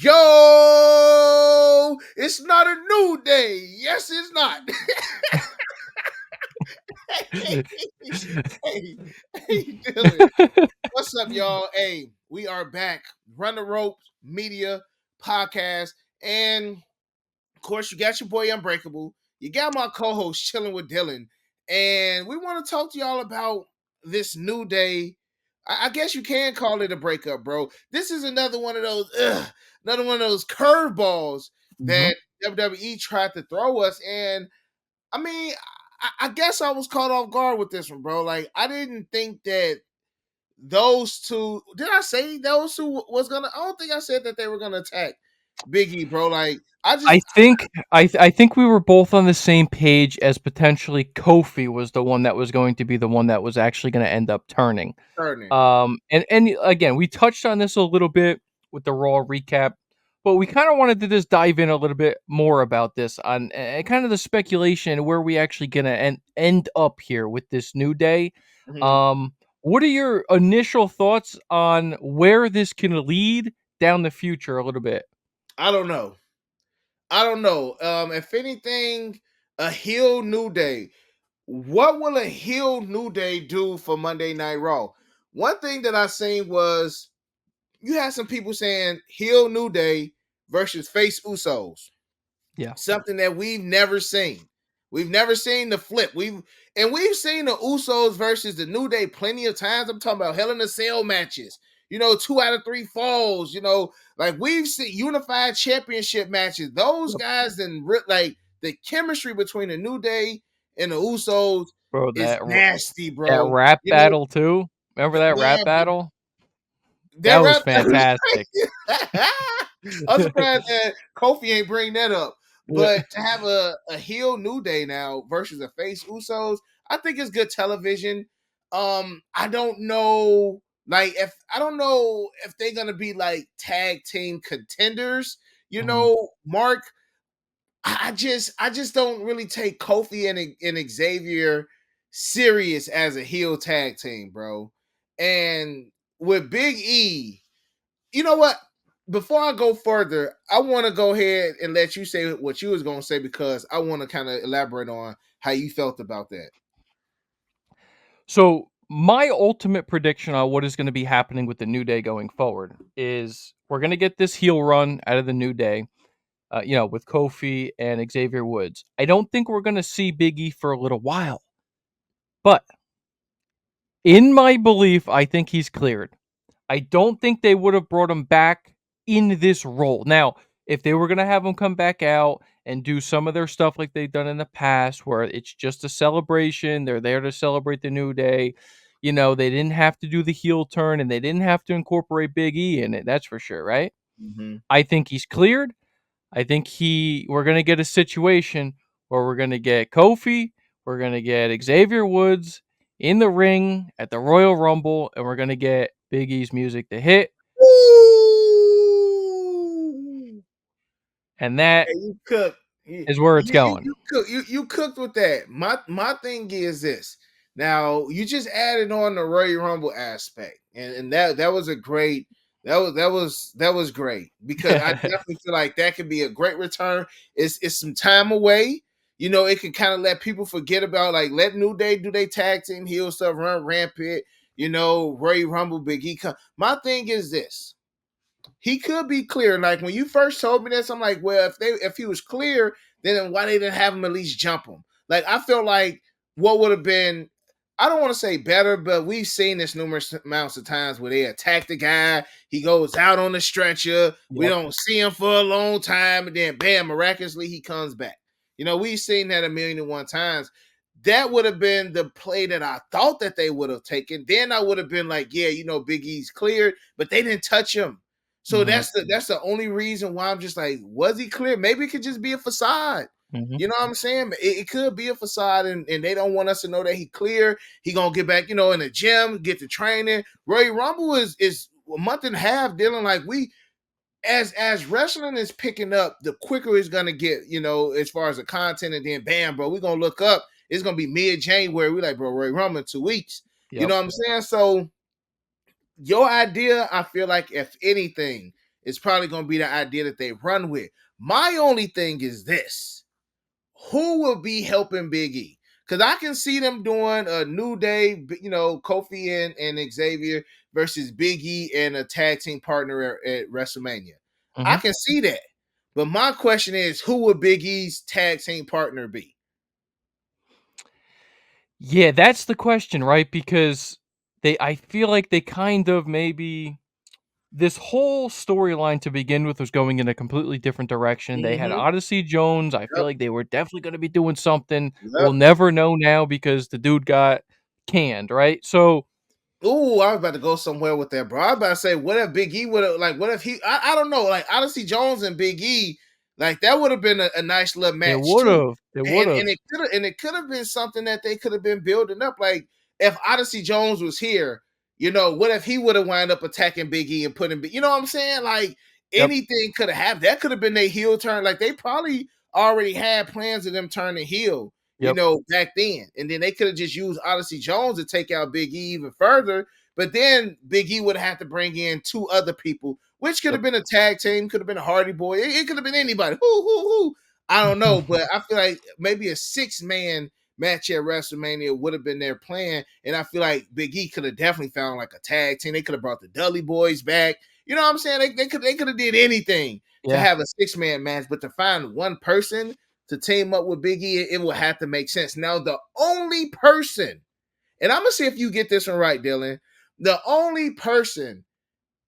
Yo, it's not a new day. Yes, it's not. hey, hey, Dylan. What's up, y'all? Hey, we are back. Run the Ropes Media Podcast. And of course, you got your boy Unbreakable. You got my co-host chilling with Dylan. And we want to talk to y'all about this new day. I guess you can call it a breakup, bro. This is another one of those, curveballs Mhm. that WWE tried to throw us. And I mean, I guess I was caught off guard with this one, bro. Like, I didn't think that those two. Did I say those two was gonna? I don't think I said that they were gonna attack Biggie, bro. Like, I just I think we were both on the same page as potentially Kofi was the one that was going to be the one that was actually going to end up turning. turning. And again, we touched on this a little bit with the Raw recap, but we kind of wanted to just dive in a little bit more about this on kind of the speculation and where we actually going to end up here with this new day. Mhm. Um, what are your initial thoughts on where this can lead down the future a little bit? I don't know. If anything, a heel New Day. What will a heel New Day do for Monday Night Raw? One thing that I seen was you had some people saying heel New Day versus face Usos. Yeah. Something that we've never seen. We've never seen the flip. We've seen the Usos versus the New Day plenty of times. I'm talking about Hell in a Cell matches. 2 out of 3 falls. Like we've seen unified championship matches. Those guys and like the chemistry between the New Day and the Usos Bro, is nasty, that bro. rap battle too. Remember that rap Man, battle? that That was rap battle was fantastic. crazy. I'm surprised that Kofi ain't bring that up. Yeah. But to have a heel New Day now versus a face Usos, I think it's good television. I don't know, I don't know if they're gonna be like tag team contenders. Mhm. Mark. I just don't really take Kofi and Xavier serious as a heel tag team, bro. And with Big E, you know what? Before I go further, I want to go ahead and let you say what you was going to say because I want to kind of elaborate on how you felt about that. So my ultimate prediction on what is going to be happening with the New Day going forward is we're going to get this heel run out of the New Day, with Kofi and Xavier Woods. I don't think we're going to see Big E for a little while, but in my belief, I think he's cleared. I don't think they would have brought him back in this role. Now, if they were going to have him come back out and do some of their stuff like they've done in the past, where it's just a celebration, they're there to celebrate the New Day. They didn't have to do the heel turn and they didn't have to incorporate Big E in it. That's for sure, right? Mm-hmm. I think he's cleared. I think we're going to get a situation where we're going to get Kofi, we're going to get Xavier Woods in the ring at the Royal Rumble, and we're going to get Big E's music to hit, Ooh. and that Hey, you cook. You, is where it's you, you, going. you cook. You cooked with that. My thing is this. Now you just added on the Royal Rumble aspect, and that was a great. That was great because I definitely feel like that could be a great return. It's some time away. It can kind of let people forget about let New Day do they tag team heel stuff, run rampant. Royal Rumble, Big E. My thing is this: he could be clear. Like when you first told me this, I'm like, well, if he was clear, then why they didn't have him at least jump him? Like I feel like what would have been, I don't want to say better, but we've seen this numerous amounts of times where they attack the guy, he goes out on the stretcher, we Yep. don't see him for a long time, and then bam, miraculously he comes back. We've seen that 1,000,001 times. That would have been the play that I thought that they would have taken. Then I would have been like, yeah, Big E's cleared, but they didn't touch him. So Hmm. that's the only reason why I'm just like, was he clear? Maybe it could just be a facade. Hmm. You know what I'm saying? It could be a facade, and they don't want us to know that he clear. He gonna get back, in the gym, get to training. Royal Rumble is a month and a half dealing like we as wrestling is picking up, the quicker it's gonna get, as far as the content, and then bam, bro, we're gonna look up. It's gonna be mid-January. We like, bro, Royal Rumble in 2 weeks. You Yep. know what I'm saying? So your idea, I feel like, if anything, is probably going to be the idea that they run with. My only thing is this: who will be helping Big E? Because I can see them doing a New Day, Kofi and Xavier versus Big E and a tag team partner at WrestleMania. I Mhm. can see that. But my question is, who would Big E's tag team partner be? Yeah, that's the question, right? Because I feel like they kind of maybe this whole storyline to begin with was going in a completely different direction. They had Mm-hmm. Odyssey Jones. I feel Yep. like they were definitely going to be doing something. We'll Yep. never know now because the dude got canned, right? So, Ooh, I was about to go somewhere with that, bro. I was about to say, what if Big E would have, like, what if he, I don't know, like, Odyssey Jones and Big E, like, that would have been a nice little it match, would too. have. It would have. And it could have been something that they could have been building up. Like, if Odyssey Jones was here, what if he would have wound up attacking Big E and putting, you know what I'm saying? Like, Yep. anything could have happened. That could have been their heel turn. Like, they probably already had plans of them turning heel, Yep. back then. And then they could have just used Odyssey Jones to take out Big E even further. But then Big E would have to bring in two other people, which could Yep. have been a tag team, could have been a Hardy Boy. It could have been anybody. Who? I don't know. But I feel like maybe a 6-man match at WrestleMania would have been their plan. And I feel like Big E could have definitely found like a tag team. They could have brought the Dudley Boys back. You know what I'm saying? They could have did anything to Yeah. have a 6-man match, but to find one person to team up with Big E, it will have to make sense. Now, the only person, and I'm gonna see if you get this one right, Dylan. The only person,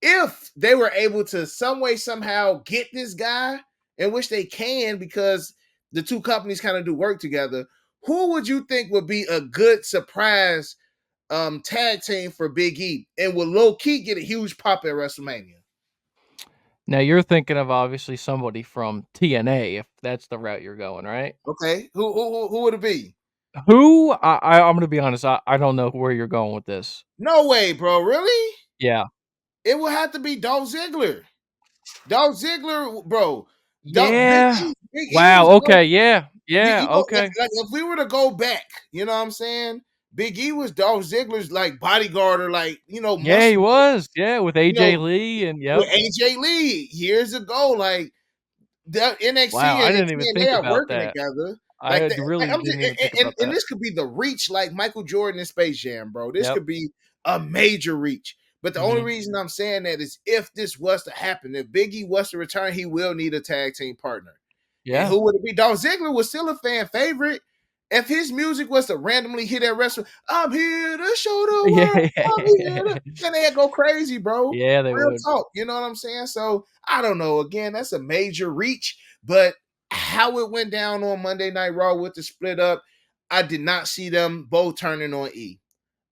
if they were able to some way somehow get this guy, in which they can because the two companies kind of do work together, who would you think would be a good surprise tag team for Big E and would low key get a huge pop at WrestleMania? Now you're thinking of obviously somebody from TNA, if that's the route you're going, right? Okay, who would it be? Who? I'm gonna be honest. I don't know where you're going with this. No way, bro. Really? Yeah. It would have to be Dolph Ziggler. Dolph Ziggler, bro. Yeah. Big E Wow. was Dolph. Okay. Yeah. Yeah. Like, Okay. if we were to go back, you know what I'm saying? Big E was Dolph Ziggler's like bodyguard or like, Yeah, he muscle, was. Yeah, with you AJ know, Lee and with yep. AJ Lee years ago. Like the Wow, NXT I and didn't even TNA think are about working that. together. I Like, like really I'm just, didn't even think about and that. this could be the reach like Michael Jordan in Space Jam, bro. This Yep. could be a major reach. But the only Mhm. reason I'm saying that is if this was to happen, if Big E was to return, he will need a tag team partner. And Yeah. who would it be? Dolph Ziggler was still a fan favorite. If his music was to randomly hit at wrestling, I'm here to show the Yeah. world. I'm here to, then they'd go crazy, bro. Yeah, they Real would. talk. You know what I'm saying? So I don't know. Again, that's a major reach, but how it went down on Monday Night Raw with the split up, I did not see them both turning on E.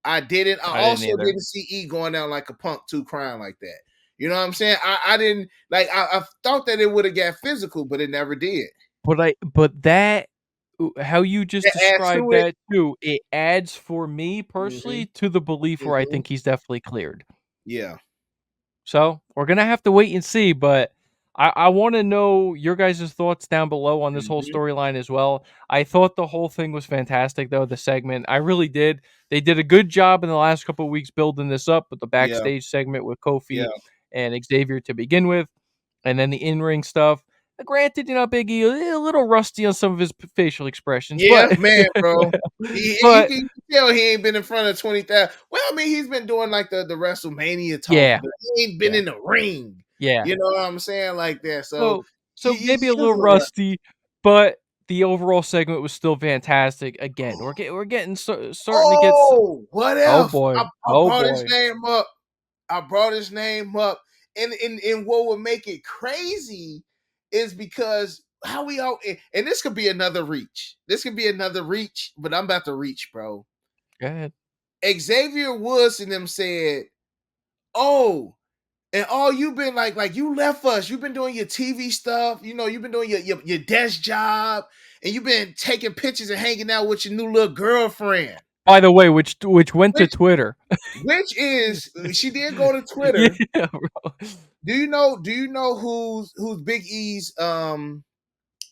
I didn't. I I didn't also either. didn't see E going down like a punk too, crying like that. You know what I'm saying? I didn't like. I thought that it would have got physical, but it never did. But that how you just That adds described to it. that too, it adds for me Mm-hmm. personally to the belief where I Mm-hmm. think he's definitely cleared. Yeah. So, we're gonna have to wait and see, but I wanna know your guys' thoughts down below on this whole Mm-hmm. storyline as well. I thought the whole thing was fantastic, though, the segment. I really did. They did a good job in the last couple of weeks building this up with the Yeah. backstage segment with Yeah. Kofi and Xavier to begin with, and then the in-ring stuff. Granted, Big E a little rusty on some of his facial expressions, Yeah, but man, bro. You but can tell he ain't been in front of 20,000. Well, I mean, he's been doing like the WrestleMania talk, yeah, but he ain't been yeah, in the ring. yeah. You know what I'm saying? Like that. So So maybe a he was little a little rough. rusty, but the overall segment was still fantastic. Again, we're getting starting to get Oh, what oh if boy, I oh brought his boy. name up? I brought his name up, and what would make it crazy is because how we all and this could be another reach. This could be another reach, but I'm about to reach, bro. Go ahead. Xavier Woods and them said, "Oh, and all you've been like you left us. You've been doing your TV stuff. You've been doing your desk job, and you've been taking pictures and hanging out with your new little girlfriend." By the way, which went to Which Twitter. which is she did go to Yeah, Twitter. bro. Do you know who's Big E's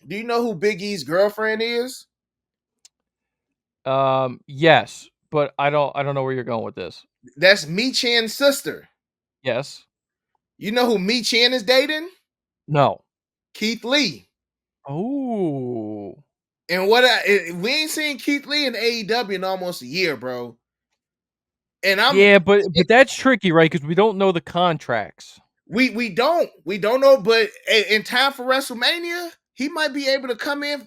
do you know who Big E's girlfriend is? Yes, but I don't know where you're going with this. That's Michan's sister. Yes. You know who Mi Chin is dating? No. Keith Lee. Oh. And we ain't seen Keith Lee in AEW in almost a year, bro. And Yeah, but that's tricky, right? Because we don't know the contracts. we don't know, but in time for WrestleMania, he might be able to come in.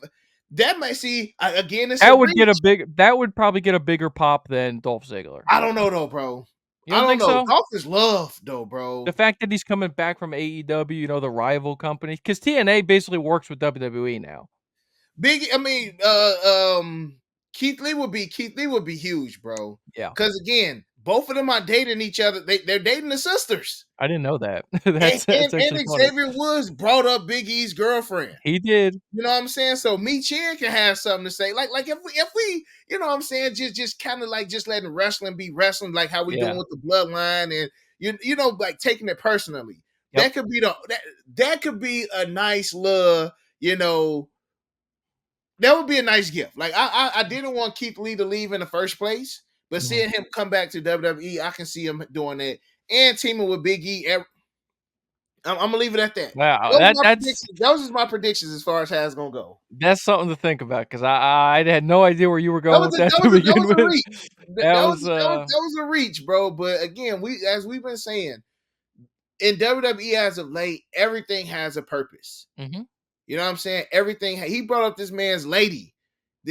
That might see again. It's a reach. That would probably get a bigger pop than Dolph Ziggler. I don't know though, bro. You I don't don't think know. so? Dolph is love though, The bro. fact that he's coming back from AEW, the rival company, because TNA basically works with WWE now. Big. I mean, Keith Lee would be huge, bro. Yeah, Because again, both of them are dating each other. They're dating the sisters. I didn't know that. And, That's actually funny. Xavier Woods brought up Big E's girlfriend. He did. You know what I'm saying? So Mi Chin can have something to say. Like if we, you know what I'm saying, just kind of like just letting wrestling be wrestling, like how we doing Yeah. with the bloodline, and you know, like taking it personally. Yep. That could be a nice little, you know, that would be a nice gift. Like I didn't want Keith Lee to leave in the first place, but Mhm. seeing him come back to WWE, I can see him doing that and teaming with Big E. I'm gonna leave it at that. Wow, Those are my that's predictions. Those are my predictions as far as how it's gonna go. that's something to think about because I had no idea where you were That going was with a that that to was a that begin was a with. reach. That was That was a reach, bro. But again, we've been saying in WWE as of late, everything has a purpose. Mhm. You know what I'm saying? Everything he brought up this man's lady,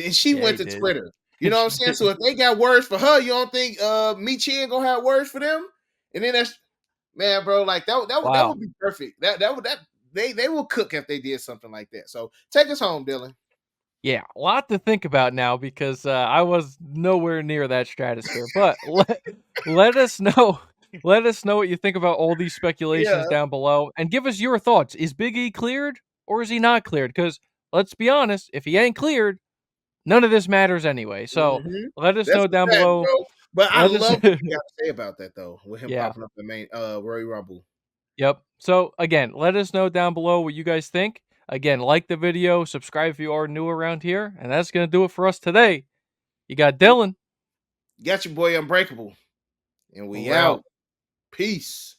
and she Yeah, went he to did. Twitter. You know what I'm She saying? So did. if they got words for her, you don't think Mi Chin gonna have words for them? And then that's man, bro, like that Wow. would be perfect. That they will cook if they did something like that. So take us home, Dylan. Yeah, a lot to think about now because I was nowhere near that stratosphere. But let us know, let us know what you think about all these Yeah. speculations down below, and give us your thoughts. Is Big E cleared or is he not cleared? Because let's be honest, if he ain't cleared, none of this matters anyway. So Mm-hmm. let us That's know a down fact, below. bro. But I Let us, love what you got to say about that though, with him yeah. popping up the main Royal Rumble. Yep. So again, let us know down below what you guys think. Again, like the video, subscribe if you are new around here, and that's gonna do it for us today. You got Dylan. Got your boy Unbreakable, and we We're out. out. Peace.